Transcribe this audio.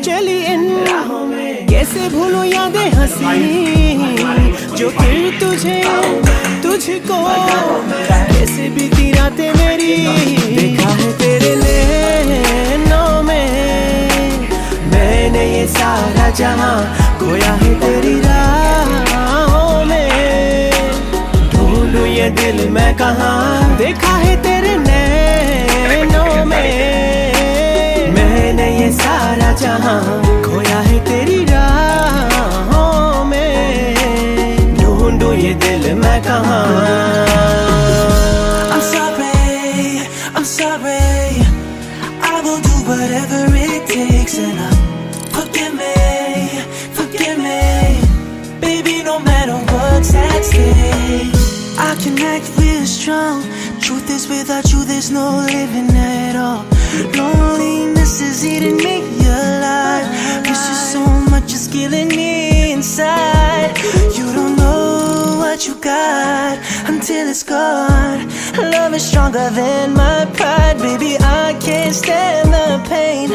चली इन राहों में, कैसे भूलूं यादें हंसी जो फिर तुझको कैसे बीती रातें मेरी। देखा है तेरे नैनों में मैंने ये सारा जहां, खोया है तेरी राहों में, ढूंढूं ये दिल मैं कहाँ। देखा है तेरे नैनों में मैंने ये सारा जहां, खोया है तेरी राहों में, ढूंढूं ये दिल मैं कहाँ। I'm sorry, I will do whatever it takes, and forgive me, baby, no matter what's at stake. I can act real strong, truth is without you there's no living at all. Loneliness is eating me alive, miss you so much, it's killing me inside. You don't know what you got until it's gone. Love is stronger than my pride, baby, I can't stand the pain.